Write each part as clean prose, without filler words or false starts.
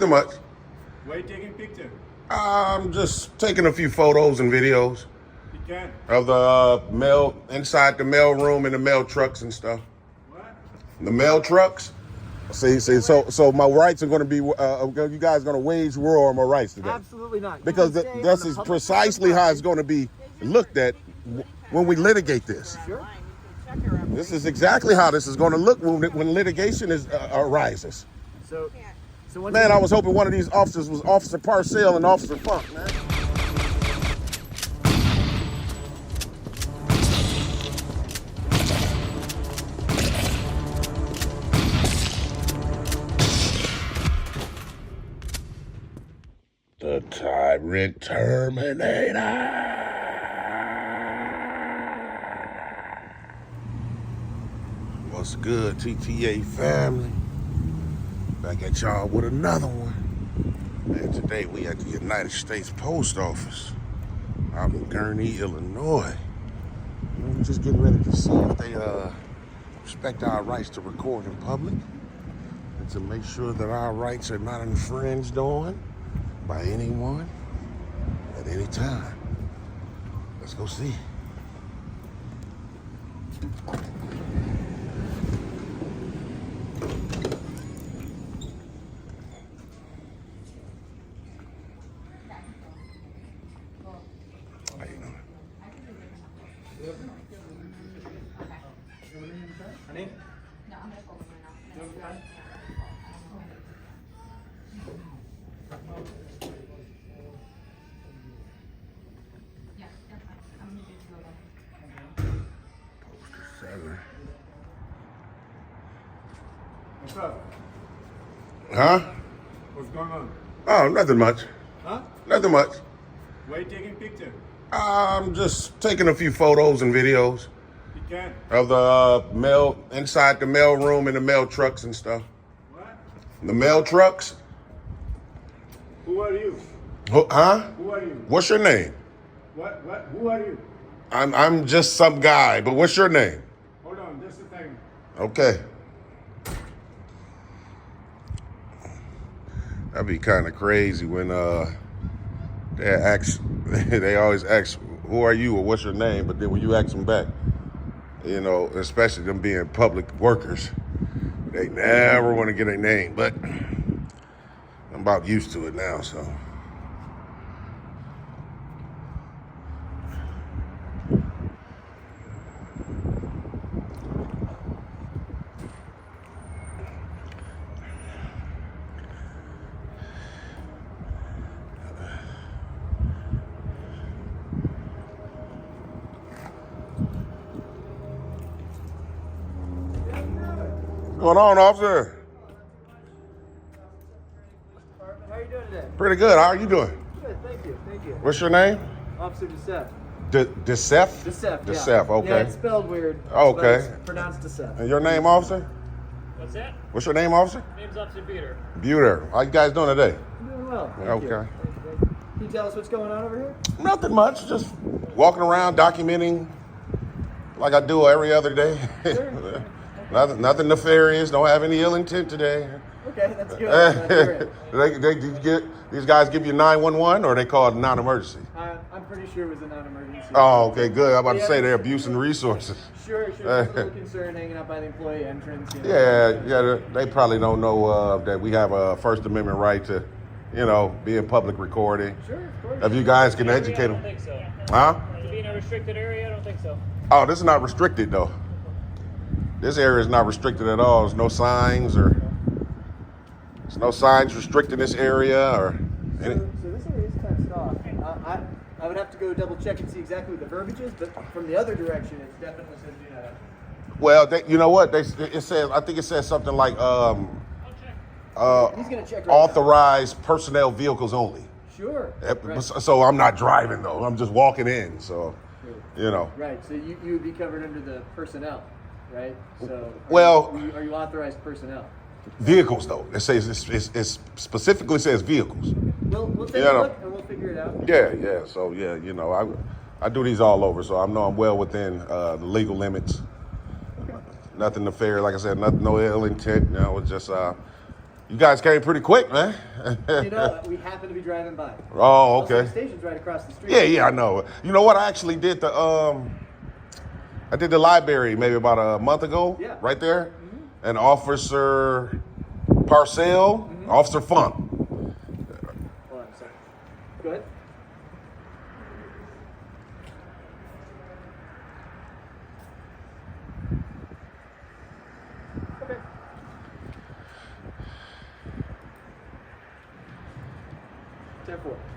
Nothing much. Why are you taking picture? I'm just taking a few photos and videos You can. of the mail, inside the mail room and the mail trucks and stuff. What? The mail trucks. See, so my rights are going to be, you guys are going to wage war on my rights today. Absolutely not. You Because can stay this on the is public precisely how it's going to be looked at when we litigate this. Sure. This is exactly how this is going to look when litigation arises. So once Man, I was hoping one of these officers was Officer Parcell and Officer Funk, man. The Tyrant Terminator. What's good, TTA family? Back at y'all with another one. And today we at the United States Post Office out in Gurnee, Illinois. And we're just getting ready to see if they respect our rights to record in public and to make sure that our rights are not infringed on by anyone at any time. Let's go see. How you doing? Honey? Seven. What's up? Huh? What's going on? Oh, nothing much. Huh? Nothing much. Why are you taking picture? I'm just taking a few photos and videos You can. of the mail, inside the mail room and the mail trucks and stuff. What? The mail trucks? Who are you? Huh? Who are you? What's your name? What? Who are you? I'm just some guy, but what's your name? Hold on, just a second. Okay. That'd be kind of crazy when they always ask, who are you or what's your name? But then when you ask them back, you know, especially them being public workers, they never want to get a name. But I'm about used to it now, so. What's going on, officer? How are you doing today? Pretty good. How are you doing? Good, thank you. Thank you. What's your name? Officer Decep. Decef? Decep, yeah. Decef, okay. Yeah, it's spelled weird. Okay. But it's pronounced Decep. And your name, officer? What's that? What's your name, officer? Name's Officer Beater. Buter. How you guys doing today? I'm doing well. Thank Okay. you. Can you tell us what's going on over here? Nothing much. Just walking around, documenting like I do every other day. Sure. Nothing nefarious. Don't have any ill intent today. Okay, that's good. That's great. These guys give you 911 or they call it non-emergency? I'm pretty sure it was a non-emergency. Oh, okay, good. I'm about to say they're abusing resources. Sure. Just a little concern hanging out by the employee entrance. You know. Yeah, they probably don't know that we have a First Amendment right to, be in public recording. Sure, of course. If you guys can I educate don't them. think so. Huh? To be in a restricted area, I don't think so. Oh, this is not restricted though. This area is not restricted at all. There's no signs restricting this area or any. So this area is fenced off. I would have to go double check and see exactly what the verbiage is, but from the other direction, it definitely says do not enter. Well, you know what? It says. I think it says something like He's gonna check right authorized personnel vehicles only. Sure. Right. So I'm not driving though. I'm just walking in. So, Right. So you would be covered under the personnel, right? So are you authorized personnel? Vehicles though. It says it specifically says vehicles. We'll take a look and we'll figure it out. Yeah. So I do these all over, so I know I'm well within the legal limits. Okay. Nothing nefarious, like I said, no ill intent. It's just You guys came pretty quick, man. You know, we happen to be driving by. Oh, Also, okay. the station's right across the street. Yeah, I know. You know what? I actually did I did the library maybe about a month ago. Yeah. Right there. And Officer Parcell, Officer Funk. Hold on a second. Go ahead. Okay.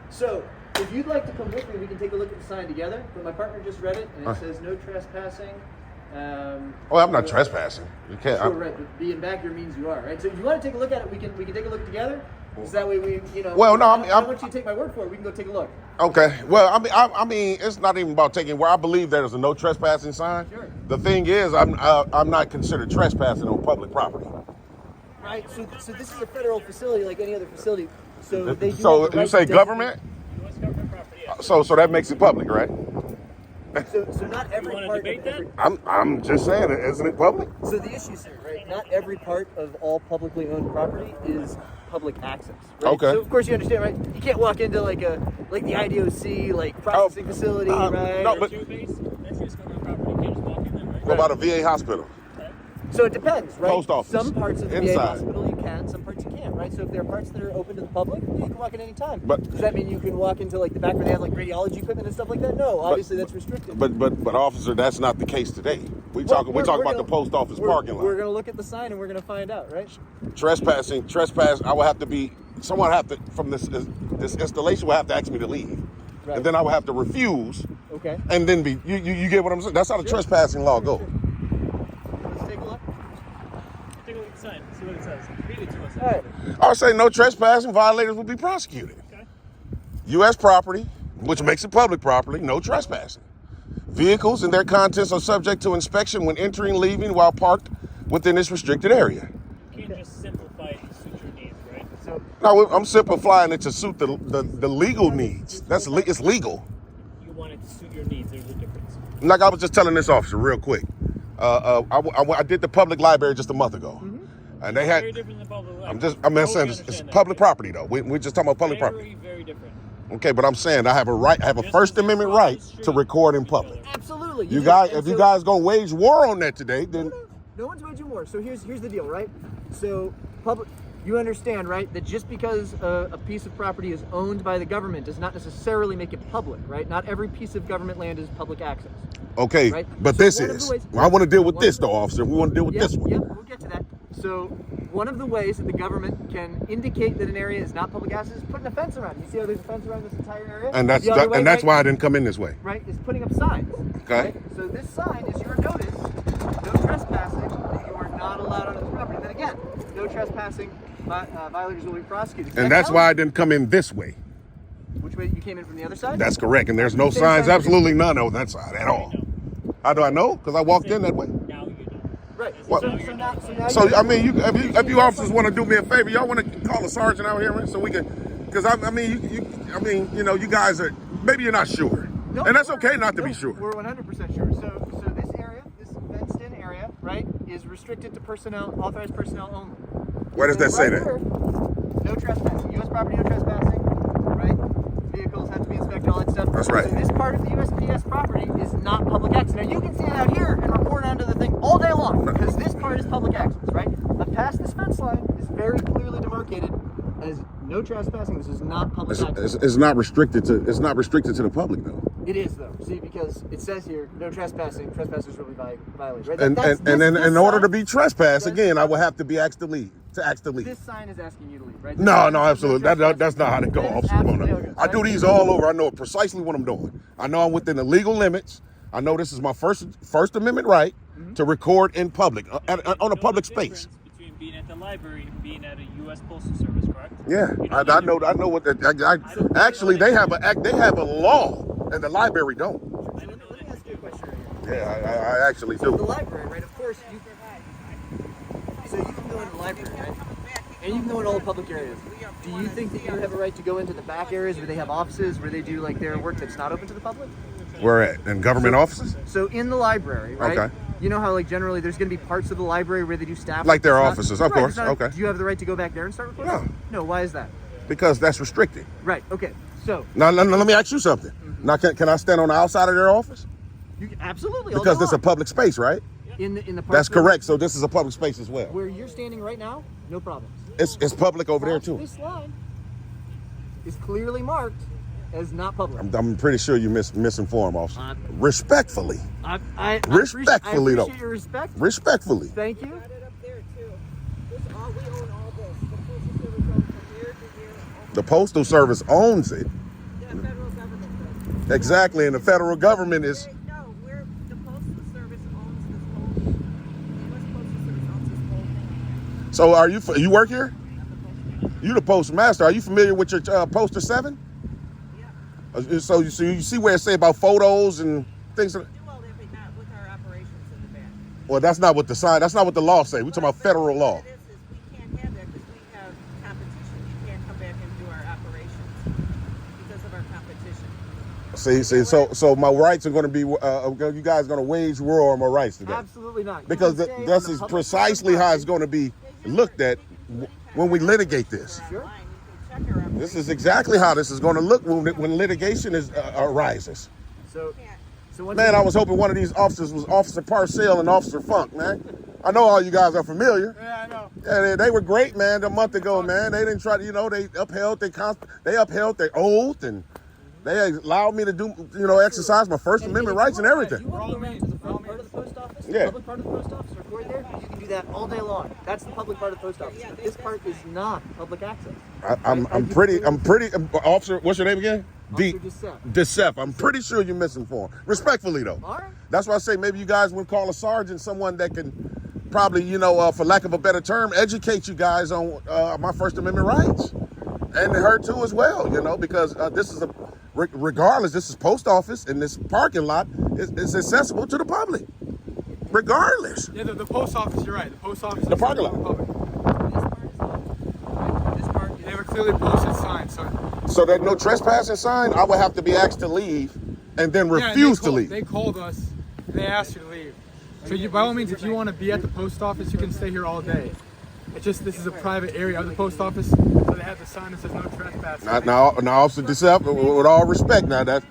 So, if you'd like to come with me, we can take a look at the sign together. But my partner just read it, and it says no trespassing. Oh, I'm not trespassing. You can't. Sure, right. But being back here means you are, right? So if you want to take a look at it, we can take a look together. So that way we, you know. Well, no, I don't want you to take my word for it. We can go take a look. Okay. Well, I mean, it's not even about taking. Where I believe there's a no trespassing sign. Sure. The thing is, I'm not considered trespassing on public property. Right. So this is a federal facility like any other facility. So they do So have the you right say to government? U.S. government property. Yeah. So that makes it public, right? So not every wanna part. debate that? I'm just saying, isn't it public? So the issue, sir, right? Not every part of all publicly owned property is public access. Right? Okay. So of course you understand, right? You can't walk into like the IDOC processing facility, right? no, but- That's U.S. government property. You can't just walk in there, right? What about a VA hospital? So it depends, right? Post office. Some parts of the VA Inside. hospital you can, some parts you can't, right? So if there are parts that are open to the public, yeah, you can walk in any time. But- does that mean you can walk into like the back where they have like radiology equipment and stuff like that? No, obviously that's restricted. But officer, that's not the case today. We talk about the post office parking lot. We're gonna look at the sign and we're gonna find out, right? Trespass. I will have to be. Someone have to from this installation will have to ask me to leave, Right. and then I will have to refuse, Okay. and then be. You get what I'm saying? That's how the trespassing law goes. Let's take a look. Take a look at the sign. See what it says. Read it to us. All right. I would say no trespassing. Violators will be prosecuted. Okay. U.S. property, which makes it public property, no trespassing. Vehicles and their contents are subject to inspection when entering, leaving, while parked within this restricted area. You can't just simplify it to suit your needs, right? So No, I'm simplifying it to suit the legal needs. It's legal. You want it to suit your needs. There's a difference. Like I was just telling this officer real quick. I did the public library just a month ago, and they had. Very different than public library. I'm saying it's public property though. We're just talking about public property. Very different. Okay, but I'm saying I have a First Amendment right to record in public. absolutely. You do. guys, And if you so- guys gonna wage war on that today, then No one's waging war. So here's the deal, right? So you understand, right, that just because a piece of property is owned by the government does not necessarily make it public, right? Not every piece of government land is public access. okay. Right. But So this one of is. the ways- I want to deal with one this of the- though, officer. We want to deal with this one. Yep, we'll get to that. So one of the ways that the government can indicate that an area is not public access is putting a fence around it. You see how there's a fence around this entire area? And that's The other way, right, why I didn't come in this way. right, is putting up signs. Okay. Right? So this sign is your notice, no trespassing, that you are not allowed on this property. Then again, no trespassing, violators will be prosecuted. And that's why I didn't come in this way. Which way you came in from the other side? That's correct. And there's no Same signs, side. absolutely none on that side at all. How do I know? Because I walked in that way. Now you know. Right. What? So now So I mean, if you officers want to do me a favor, y'all want to call a sergeant out here, man, so we can, because you guys are maybe you're not sure, No, and that's okay not to be no, sure. We're 100% sure. So this area, this fenced-in area, right, is restricted to personnel, authorized personnel only. Where does that say that? Here, no trespassing. U.S. property, no trespassing. Right? Vehicles have to be inspected, all that stuff. That's right. So this part of the USPS property is not public access. Now you can stand out here and report onto the thing all day long because this part is public access, right? But past this fence line is very clearly demarcated as no trespassing. This is not public access. It's not restricted to the public though. It is though. See, because it says here, no trespassing. Trespassers will be violated. Right? And That's- then this in order sign- to be trespassed That's- again, I will have to be asked to leave. This sign is asking you to leave, right? No, absolutely. That's not how to go, That is officer. Come on absolutely now. how it I goes, do these all over. I know precisely what I'm doing. I know I'm within the legal limits. I know this is my First Amendment right to record in public, on a public space. Between being at the library and being at a U.S. Postal Service, correct? Yeah, You I know what. Actually, they have a law, and the library don't. Let me ask you a question right here. Yeah, I actually The do. library, right? Of course, so you can go into the library, right? And you can go in all the public areas. Do you think that you have a right to go into the back areas where they have offices, where they do like their work that's not open to the public? Where at? In government offices? So in the library, right? Okay. You know how like generally there's going to be parts of the library where they do staff Like their it's not- offices, of right, course. it's not- Okay. Do you have the right to go back there and start recording? No. Why is that? Because that's restricted. Right. Okay. So Now, let me ask you something. Now, can I stand on the outside of their office? you absolutely all Because day it's a long. public space, right? in the parts That's where- correct. So this is a public space as well. Where you're standing right now, no problem. It's public over there too. This line is clearly marked as not public. I'm pretty sure you misinformed, officer. Respectfully. I Respectfully, though. appreciate your respect. Respectfully. Thank you. Got it up there too. We own all this. The Postal Service owns from here to here. The Postal Service owns it. The federal government does. Exactly. And the federal government is. No, the Postal Service owns this whole. The U.S. Postal Service owns this whole thing. So you work here? You the postmaster. Are you familiar with your poster 7? Yeah. So you see where it say about photos and things. We do all that, but not with our operations in the back. Well, that's not what the sign. That's not what the law say. We talking about federal law. What it is we can't have that because we have competition. You can't come back and do our operations because of our competition. See. So my rights are going to be. You guys are going to wage war on my rights today. Absolutely not. You Because can stay this on the is public precisely how it's going to be looked at when we litigate this. Sure. Line, you can check our operations. This is exactly how this is going to look when litigation arises. So once Man, again- I was hoping one of these officers was Officer Parcell and Officer Funk, man. I know all you guys are familiar. Yeah, I know. Yeah, they were great, man, a month ago, man. They didn't try to, they upheld their oath, and they allowed me to do, exercise my First Amendment rights and everything. You want to go around to the front part of the post office? Yeah. The public part of the post office, record there. You can do that all day long. That's the public part of the post office. But this part is not public access. I'm pretty, Officer, what's your name again? Officer Deception. Decep. I'm pretty sure you're misinformed. Respectfully, though. All right. That's why I say maybe you guys would call a sergeant, someone that can probably, for lack of a better term, educate you guys on my First Amendment rights. And her too as well, because this is regardless, this is post office and this parking lot is accessible to the public. Regardless. Yeah, the post office, you're right. The post office. The parking lot. This part is They were clearly posted signs. So there's no trespassing sign, I would have to be asked to leave and then Yeah, refuse to leave. They called us and they asked you to leave. So you, by all means, if you want to be at the post office, you can stay here all day. It's just this is a private area of the post office, so they have the sign that says no trespassing. Now, Officer Decep, with all respect, now that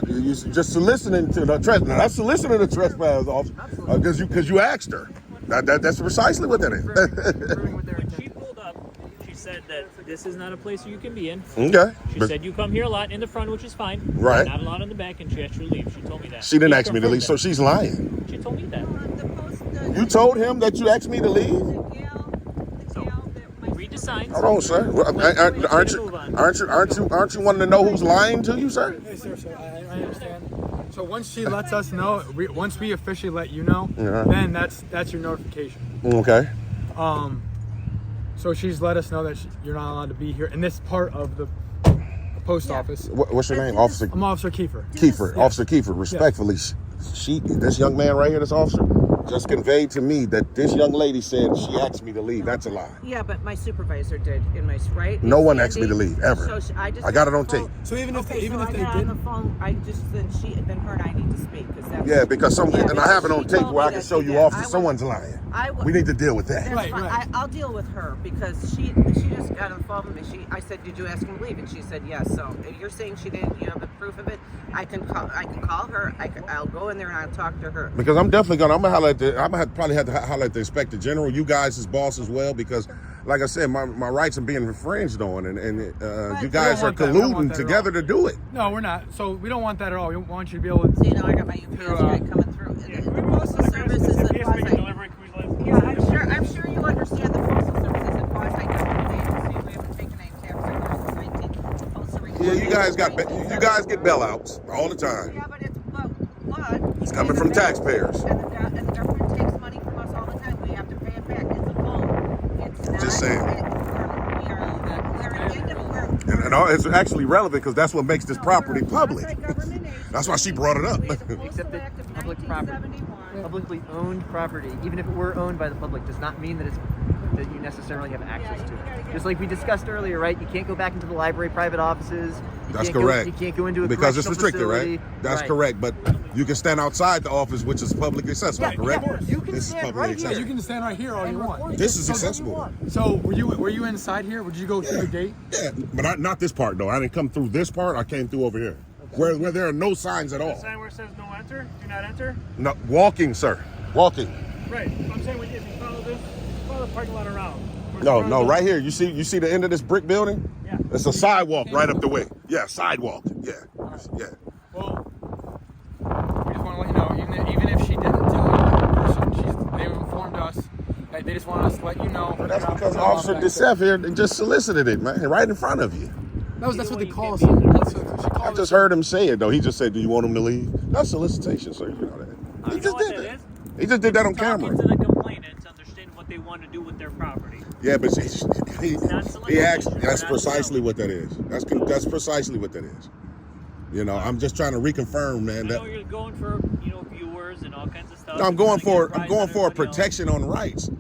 you just soliciting to the trespass. Now that's soliciting the trespass, officer, because you asked her. That's precisely what that is. proving what they're When she intending. pulled up, she said that this is not a place you can be in. Okay. She But said you come here a lot in the front, which is fine. Right. Not a lot in the back, and she asked you to leave. She told me that. she didn't He ask me to leave, so confirmed she's lying. that. She told me that. You told him that you asked me to leave? Read the signs. Hold on, sir. Aren't you wanting to know who's lying to you, sir? Hey, sir, I understand. So once she lets us know, once we officially let you know, Yeah. then that's your notification. Okay. So she's let us know that you're not allowed to be here in this part of the post office. What's your name, Officer I'm Officer Kiefer. Kiefer? Officer Kiefer. Respectfully, this young man right here, this officer, just conveyed to me that this young lady said she asked me to leave. That's a lie. Yeah, but my supervisor did in my right. No one asked me to leave, ever. So I got it on tape. So even if Okay, they so I did, got on the phone. I just then her and I need to speak because that. Yeah, because and I have it on she tape told where I me can that show she you did. officer. I was- Someone's lying. I w- We need to deal with that. That's Right, fine. right. I'll deal with her because she just got on the phone with me. I said, "Did you ask him to leave?" And she said, "Yes." So if you're saying she didn't, you have the proof of it. I can call her. I'll go in there and I'll talk to her. Because I'm definitely gonna. I'm gonna probably have to highlight the Inspector General, you guys as boss as well, because, like I said, my rights are being infringed on, and you guys are want that. We don't want colluding that at together all. to do it. No, we're not. So we don't want that at all. We want you to be able to. So, I got my UPS guy coming through. The Postal Service is a quasi. Yeah, I'm sure you understand the Postal Service is a quasi-government agency. We haven't taken any tax records in 19. Postal Service- Yeah, you guys get bailouts all the time. Yeah, but It's coming from taxpayers. And the government takes money from us all the time. We have to pay it back. It's a loan. It's not. Just saying. We're And it's actually relevant because that's what makes this property public. quasi-government agency. That's why she brought it up. We have the Postal Except Act it's of public property. 1971. Publicly owned property, even if it were owned by the public, does not mean that it's that you necessarily have access to. Just like we discussed earlier, right? You can't go back into the library private offices. That's correct. You can't go into a because it's correctional restricted, facility. right? That's correct. But you can stand outside the office, which is publicly accessible, Yeah, correct? yeah, you can This is stand publicly right here. accessible. You can stand right here all you want. This is So accessible. So were you inside here? Would you go through the gate? Yeah, but not this part though. I didn't come through this part. I came through over here, where there are no signs at all. Sign where it says no enter, do not enter. No, walking, sir. Walking. Right. I'm saying if you follow this, follow the parking lot around. No, right here. You see the end of this brick building? Yeah. It's a sidewalk right up the way. Yeah, sidewalk. Yeah, yeah. Well, we just want to let you know, even if she didn't tell you in person, they informed us that they just want us to let you know. That's because Officer DeSef here just solicited it, man, right in front of you. That's what they call us. That's what she I called just us. heard him say it though. He just said, "Do you want him to leave?" That's solicitation, sir. You know that. He You know just what did that that. is? He just did that on Talking camera. to the complainants, understand what they want to do with their property. Yeah, but he not asked. solicitation. That's We're not precisely selling. what that is. That's precisely what that is. You know, I'm just trying to reconfirm, man. I That know you're going for viewers and all kinds of stuff. I'm going for Trying to a get a rise on everybody protection on rights.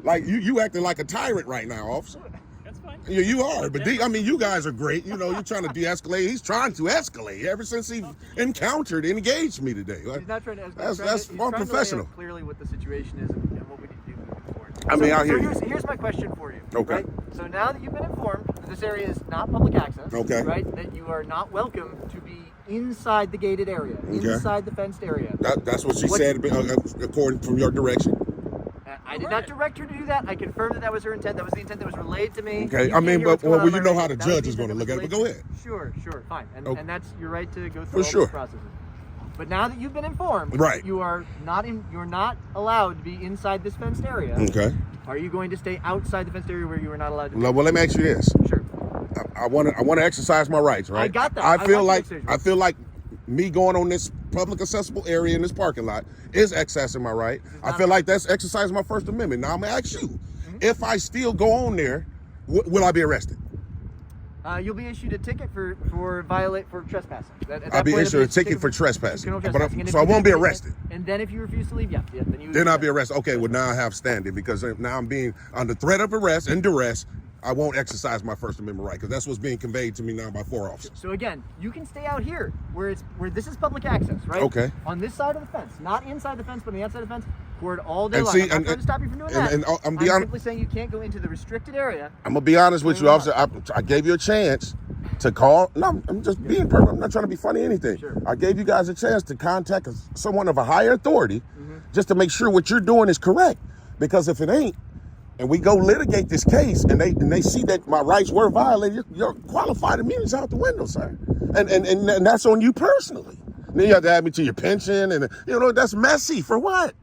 Like you acting like a tyrant right now, officer. else. That's fine. Yeah, you are. But I mean, you guys are great. You know, you're trying to de-escalate. He's trying to escalate ever since he engaged me today. He's not trying to. That's he's trying to unprofessional. lay out clearly what the situation is and what we need to do moving forward. I mean, I hear you. Here's my question for you. Okay. Right? So now that you've been informed that this area is not public access, Okay. right? That you are not welcome to be inside the gated area, Okay. inside the fenced area. That's what she What- said, according from your direction. I did not direct her to do that. I confirmed that was her intent. That was the intent that was relayed to me. Okay. You I can't mean, hear but what's going on you on know my how the radio. That was judge is going to intent look that at it. was But go relayed- ahead. Sure, fine. Okay. And that's your right to go For through all sure. these processes. But now that you've been informed, Right. you're not allowed to be inside this fenced area. Okay. Are you going to stay outside the fenced area where you are not allowed to be? Well, let me ask you this. Sure. I want to exercise my rights, right? I got that. I I feel want you to like exercise me going on this public accessible area in this parking lot is accessing my right. I not feel right. like that's exercising my First Amendment. Now I'm gonna ask you, if I still go on there, will I be arrested? You'll be issued a ticket for trespassing. I'll be issued a ticket for trespassing, criminal but trespassing. And if so I you won't get be a ticket- arrested. And then if you refuse to leave, then you. Then I'll be arrested. Okay, well now I have standing because now I'm being under threat of arrest and duress. I won't exercise my First Amendment right because that's what's being conveyed to me now by 4 officers. So again, you can stay out here where this is public access, right? Okay. On this side of the fence, not inside the fence, but on the outside of the fence, court all day And long. see, I'm not and- trying to stop you from doing and- that. and I'm I'm beyond- simply saying you can't go into the restricted area. I'm gonna be honest with you, officer. I gave you a chance to call. No, I'm just being perfect. I'm not trying to be funny or anything. Sure. I gave you guys a chance to contact someone of a higher authority just to make sure what you're doing is correct. Because if it ain't, and we go litigate this case, and they see that my rights were violated, your qualified immunity's out the window, sir. And that's on you personally. And then you have to add me to your pension, and that's messy. For what?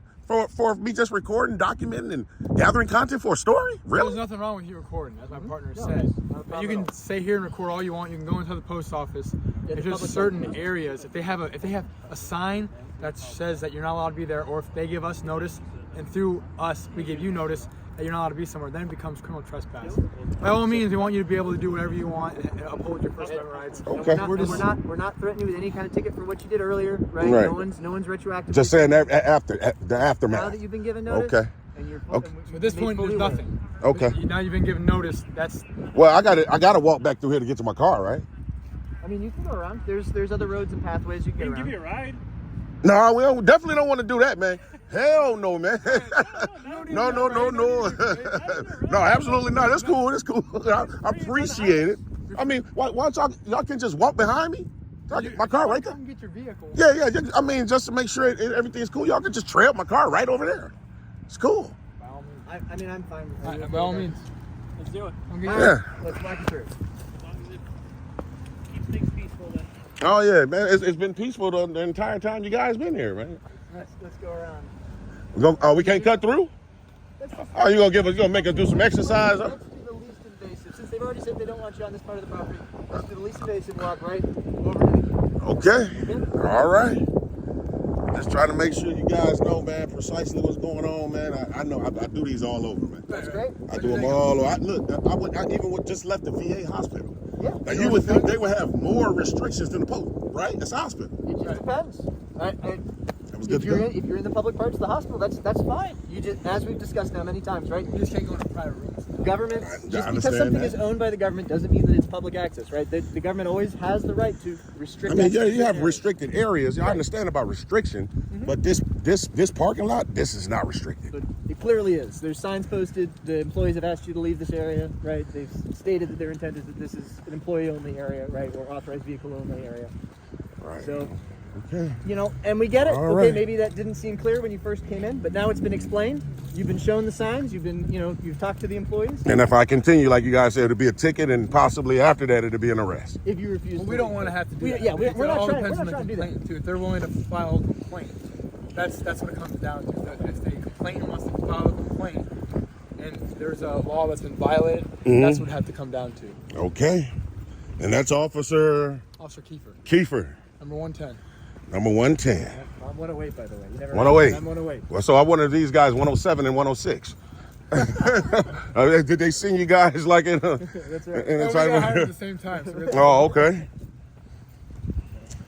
For me just recording, documenting, and gathering content for a story? There's Really? nothing wrong with you recording, as my partner No, said. not a problem You at can all. stay here and record all you want. You can go into the post office. Yeah, There's the just public certain doesn't. areas. If they have a sign that says that you're not allowed to be there, or if they give us notice, and through us we give you notice that you're not allowed to be somewhere, then it becomes criminal trespass. By all means, we want you to be able to do whatever you want and uphold your First Amendment rights. Okay. We're not threatening you with any kind of ticket for what you did earlier, right? Right. No one's retroactive. Just saying that after the Now aftermath. that you've been given notice. Okay. And you're Okay. So at this point, there's nothing. Okay. Now you've been given notice. That's Well, I got to walk back through here to get to my car, right? I mean, you can go around. There's other roads and pathways you can We get can give around. you a ride. No, we definitely don't want to do that, man. Hell no, man. No. No, absolutely not. That's cool. That's cool. I appreciate it. I mean, why don't y'all can just walk behind me? My car right there. Come get your vehicle. Yeah. I mean, just to make sure everything's cool, y'all can just trail my car right over there. It's cool. By all means. I mean, I'm fine with that. By all means. Let's do it. Come get All your- right, let's walk you through. As long as it keeps things peaceful, then. Oh yeah, man. It's been peaceful the entire time you guys been here, man. Let's go around. Oh, we can't cut through? Oh, you gonna make us do some exercise? Huh? Let's do the least invasive. Since they've already said they don't want you on this part of the property, let's do the least invasive walk right over to the gate. Okay. All right. Just trying to make sure you guys know, man, precisely what's going on, man. I know I do these all over, man. That's great. I do them all over. I even just left the VA hospital. Yeah. Now you would think they would have more restrictions than the Pope, right? It's a hospital. It just depends. was good if to you're go. in, if you're in the public parts of the hospital, that's fine. You just, as we've discussed now many times, right? You just can't go into private rooms. Government, I just because understand something that. is owned by the government doesn't mean that it's public access, right? The government always has the right to restrict. I mean, yeah, access you to have areas. restricted areas. I understand about restriction, but this parking lot, this is not restricted. But it clearly is. There's signs posted. The employees have asked you to leave this area, right? They've stated that their intent is that this is an employee-only area, right, or authorized vehicle-only area. Right. So, Okay. you know, and we get it. All Okay, right. maybe that didn't seem clear when you first came in, but now it's been explained. You've been shown the signs. You've been, you've talked to the employees. And if I continue, like you guys said, it'll be a ticket, and possibly after that, it'll be an arrest. If you refuse, Well, we don't want to have to do that. Yeah, we're not all trying. depends We're on not the trying to do that. complaint too. If they're willing to file a complaint, that's what it comes down to. That if the complainant wants to file a complaint, and there's a law that's been violated, that's what it had to come down to. Okay. And that's Officer Officer Kiefer, Kiefer, number 110. number 110. I'm 108, by the way. You never 108. I'm 108. Well, so I wanted these guys 107 and 106. Did they send you guys like in a? That's right. In No, a we type got hired at the of same time. So we're oh, okay.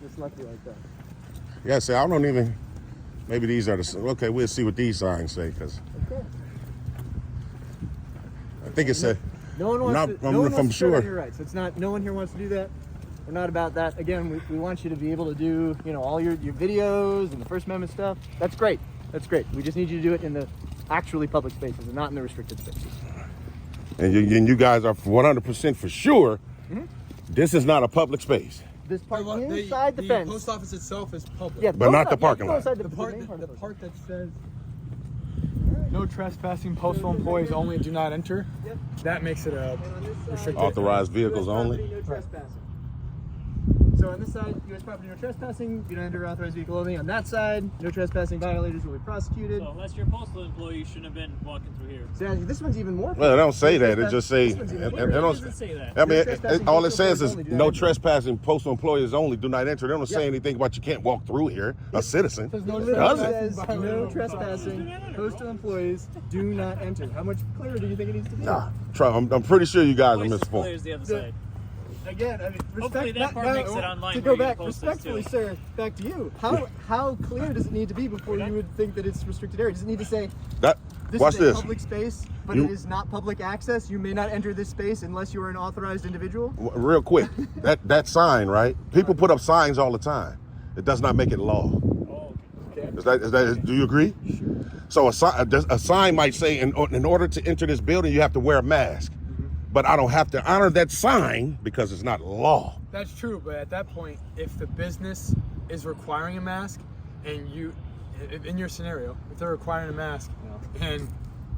Just lucky like that. Yeah, see, I don't even. Maybe these are the. Okay, we'll see what these signs say, because Okay. I think it said. No one wants Not- to. I'm- No one if wants I'm to tread on sure. your rights. It's not. No one here wants to do that. We're not about that. Again, we want you to be able to do, all your videos and the First Amendment stuff. That's great. That's great. We just need you to do it in the actually public spaces and not in the restricted spaces. And you guys are 100% for sure. This is not a public space. This part Well, inside the fence. post office itself is public. Yeah, But go not the inside- parking go lot. inside The part, main part the of part that says no trespassing, postal employees only, do not enter. Yep. That makes it a restricted. Authorized vehicles only. No trespassing. So on this side, U.S. property, no trespassing. You don't enter authorized vehicle only. On that side, no trespassing. Violators will be prosecuted. So unless you're a postal employee, you shouldn't have been walking through here. See, this one's even more. Well, they don't say that. It just say. This one's even it more. don't- say that? I mean, trespassing, all it postal says is employees only do no not enter. trespassing. Postal employees only do not enter. They don't say Yeah. anything about you can't walk through here. A citizen There's no It does literally it? says no trespassing. Postal employees do not enter. How much clearer do you think it needs to be? Nah, I'm pretty sure you guys are Twice as clear misinformed. as the other side. Again, I mean, Hopefully respect, that part now, makes it online To where go you can back, post this respectfully, too. sir, back to you. How clear does it need to be before you would think that it's restricted area? Does it need to say That this watch is a this. public space, but You- it is not public access? You may not enter this space unless you are an authorized individual. Real quick, that sign, right? People put up signs all the time. It does not make it law. Oh, okay. Okay. Is that? Do you agree? So a sign might say, in order to enter this building, you have to wear a mask. But I don't have to honor that sign because it's not law. That's true, but at that point, if the business is requiring a mask, and in your scenario, if they're requiring a mask and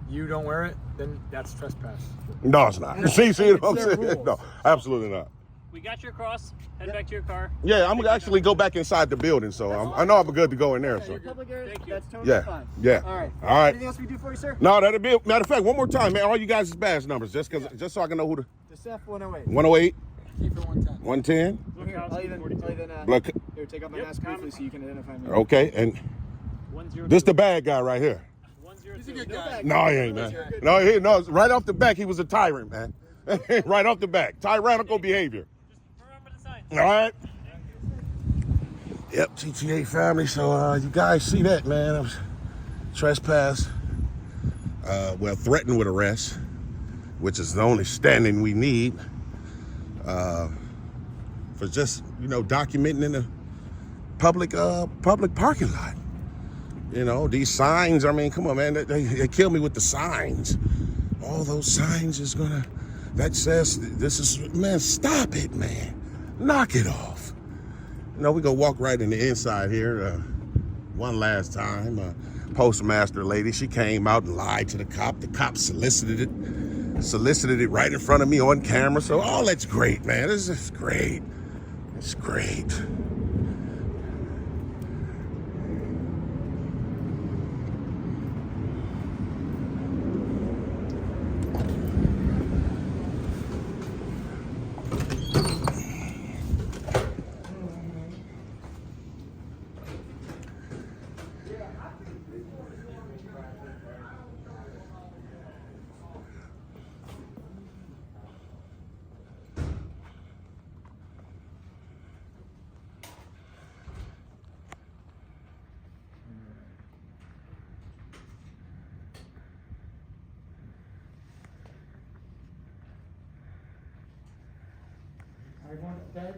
you don't wear it, then that's trespass. No, it's not. See what I'm It's their saying? rules. No, absolutely not. We got your cross. Head back to your car. Yeah, I'm gonna actually go back inside the building, so I know I'm good to go in there. So Your public area, Thank you. that's totally yeah, fine. yeah. All right. All right. Anything else we do for you, sir? No, that'll be matter of fact. One more time, man. All you guys' badge numbers, just so I can know who the The SEF 108. 108, Keep it 110. 110. Here, I'll even Look, here, take off my mask briefly so you can identify me. okay, and 102. this the bad guy right here. 102. No, he ain't, man. No, right off the back, he was a tyrant, man. Right off the back, tyrannical behavior. Remember the sign. All right. Yep, TTA family. So you guys see that, man? I was trespass. Threatened with arrest, which is the only standing we need for just documenting in a public parking lot. These signs. I mean, come on, man. They kill me with the signs. All those signs is that says this is, man. Stop it, man. Knock it off. We gonna walk right in the inside here. One last time, postmaster lady, she came out and lied to the cop. The cop solicited it right in front of me on camera. So all that's great, man. This is great. It's great. I want that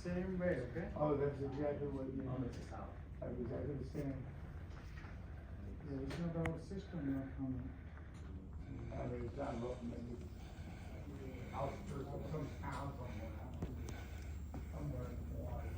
same way, okay? Oh, that's exactly what you Oh, need. this is how. That's exactly the same. Yeah, it's not our system, not coming. I mean, it's not looking maybe outskirts of some town somewhere. Somewhere in the water.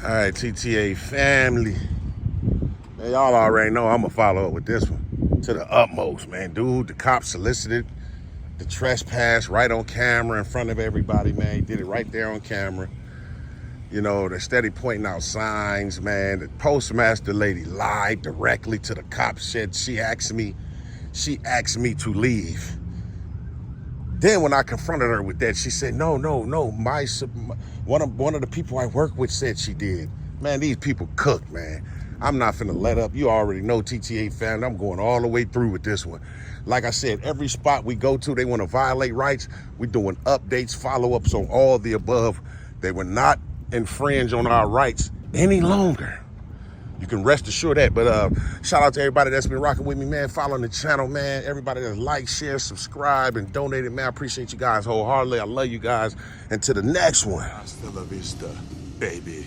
All right, TTA family. Man, y'all already know I'm gonna follow up with this one to the utmost, man. Dude, the cop solicited the trespass right on camera in front of everybody, man. He did it right there on camera. You know, they're steady pointing out signs, man. The postmaster lady lied directly to the cop, said she asked me to leave. Then when I confronted her with that, she said, no, one of the people I work with said she did. Man, these people cook, man. I'm not finna let up. You already know, TTA family, I'm going all the way through with this one. Like I said, every spot we go to, they wanna violate rights. We're doing updates, follow-ups on all the above. They will not infringe on our rights any longer. You can rest assured that. But shout out to everybody that's been rocking with me, man, following the channel, man. Everybody that's liked, share, subscribe, and donated, man. I appreciate you guys wholeheartedly. I love you guys. And to the next one. Hasta la vista, baby.